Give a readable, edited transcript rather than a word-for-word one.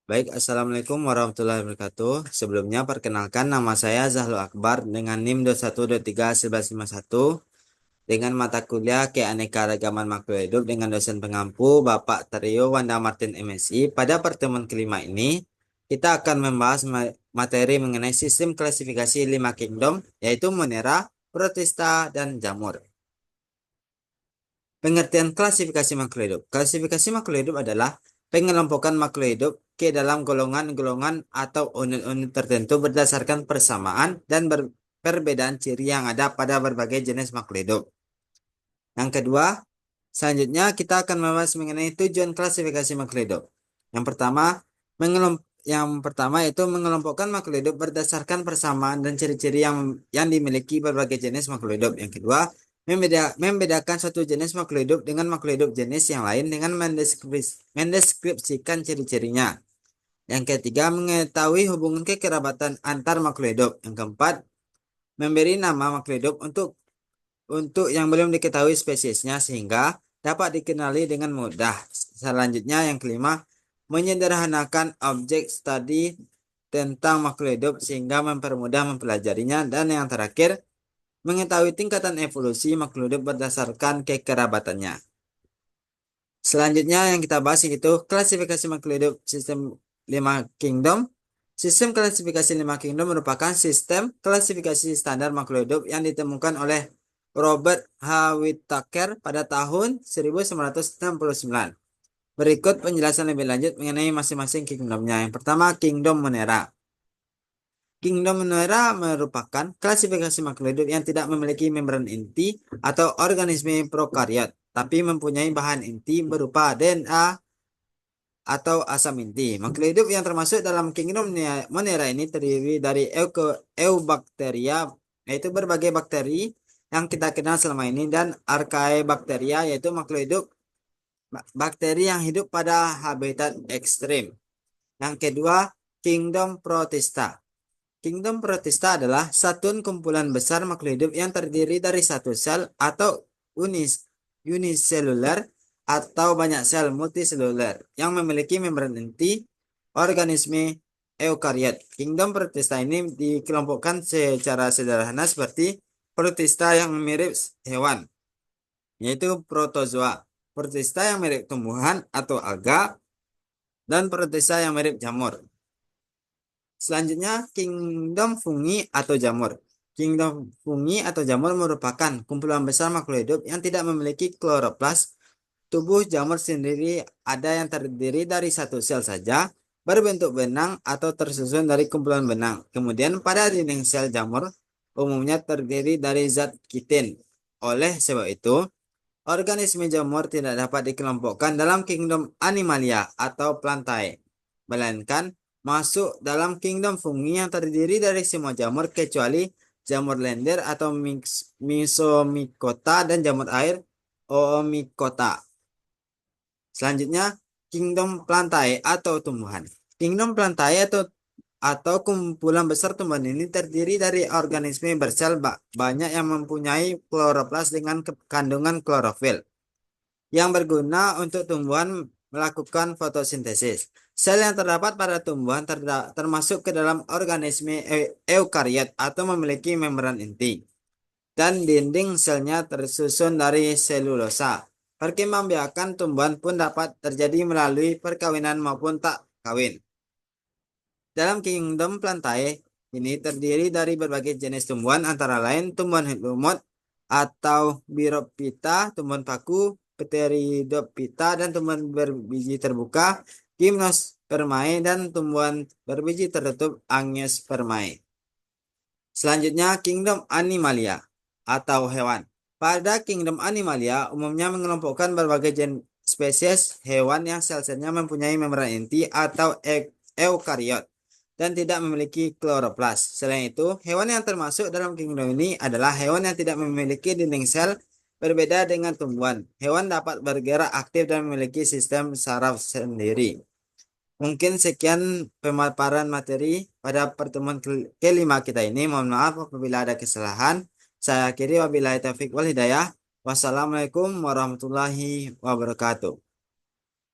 Baik, Assalamualaikum warahmatullahi wabarakatuh. Sebelumnya, perkenalkan nama saya Zahlul Akbar dengan NIM 21231151 dengan mata kuliah Keanekaragaman Makhluk Hidup dengan dosen pengampu Bapak Trio Wanda Martin MSI. Pada pertemuan kelima ini, kita akan membahas materi mengenai sistem klasifikasi 5 kingdom, yaitu Monera, Protista, dan Jamur. Pengertian klasifikasi makhluk hidup. Klasifikasi makhluk hidup adalah pengelompokan makhluk hidup ke dalam golongan-golongan atau unit-unit tertentu berdasarkan persamaan dan perbedaan ciri yang ada pada berbagai jenis makhluk hidup. Yang kedua, selanjutnya kita akan membahas mengenai tujuan klasifikasi makhluk hidup. Yang pertama, yaitu mengelompokkan makhluk hidup berdasarkan persamaan dan ciri-ciri yang dimiliki berbagai jenis makhluk hidup. Yang kedua, membedakan suatu jenis makhluk hidup dengan makhluk hidup jenis yang lain dengan mendeskripsikan ciri-cirinya. Yang ketiga, mengetahui hubungan kekerabatan antar makhluk hidup. Yang keempat, memberi nama makhluk hidup untuk yang belum diketahui spesiesnya sehingga dapat dikenali dengan mudah. Selanjutnya, yang kelima, menyederhanakan objek studi tentang makhluk hidup sehingga mempermudah mempelajarinya. Dan yang terakhir, mengetahui tingkatan evolusi makhluk hidup berdasarkan kekerabatannya. Selanjutnya yang kita bahas itu klasifikasi makhluk hidup sistem 5 kingdom. Sistem klasifikasi 5 kingdom merupakan sistem klasifikasi standar makhluk hidup yang ditemukan oleh Robert H. Whittaker pada tahun 1969. Berikut penjelasan lebih lanjut mengenai masing-masing kingdomnya. Yang pertama, Kingdom Monera. Kingdom Monera merupakan klasifikasi makhluk hidup yang tidak memiliki membran inti atau organisme prokariot, tapi mempunyai bahan inti berupa DNA atau asam inti. Makhluk hidup yang termasuk dalam Kingdom Monera ini terdiri dari Eubacteria, yaitu berbagai bakteri yang kita kenal selama ini, dan Archaebacteria, yaitu makhluk hidup bakteri yang hidup pada habitat ekstrim. Yang kedua, Kingdom Protista. Kingdom Protista adalah satuan kumpulan besar makhluk hidup yang terdiri dari satu sel atau uniseluler atau banyak sel multiseluler yang memiliki membran inti organisme eukariot. Kingdom Protista ini dikelompokkan secara sederhana seperti Protista yang mirip hewan, yaitu protozoa, Protista yang mirip tumbuhan atau alga, dan Protista yang mirip jamur. Selanjutnya, Kingdom Fungi atau Jamur. Kingdom Fungi atau jamur merupakan kumpulan besar makhluk hidup yang tidak memiliki kloroplas. Tubuh jamur sendiri ada yang terdiri dari satu sel saja, berbentuk benang atau tersusun dari kumpulan benang. Kemudian pada dinding sel jamur umumnya terdiri dari zat kitin. Oleh sebab itu, organisme jamur tidak dapat dikelompokkan dalam Kingdom Animalia atau Plantae, melainkan masuk dalam Kingdom Fungi yang terdiri dari semua jamur kecuali jamur lender atau Mysomicota dan jamur air Oomycota. Selanjutnya, Kingdom Plantae atau tumbuhan. Kingdom Plantae atau kumpulan besar tumbuhan ini terdiri dari organisme bersel banyak yang mempunyai kloroplas dengan kandungan klorofil yang berguna untuk tumbuhan melakukan fotosintesis. Sel yang terdapat pada tumbuhan termasuk ke dalam organisme eukariot atau memiliki membran inti, dan dinding selnya tersusun dari selulosa. Perkembangbiakan tumbuhan pun dapat terjadi melalui perkawinan maupun tak kawin. Dalam Kingdom Plantae ini terdiri dari berbagai jenis tumbuhan antara lain tumbuhan lumut atau Birophyta, tumbuhan paku, Pteridophyta, dan tumbuhan berbiji terbuka Gymnospermae, dan tumbuhan berbiji tertutup Angiospermae. Selanjutnya, Kingdom Animalia atau hewan. Pada Kingdom Animalia umumnya mengelompokkan berbagai spesies hewan yang sel-selnya mempunyai membran inti atau eukariot dan tidak memiliki kloroplas. Selain itu, hewan yang termasuk dalam kingdom ini adalah hewan yang tidak memiliki dinding sel. Berbeda dengan tumbuhan, hewan dapat bergerak aktif dan memiliki sistem saraf sendiri. Mungkin sekian pemaparan materi pada pertemuan kelima kita ini. Mohon maaf apabila ada kesalahan. Saya akhiri wabillahi taufiq wal hidayah. Wassalamualaikum warahmatullahi wabarakatuh.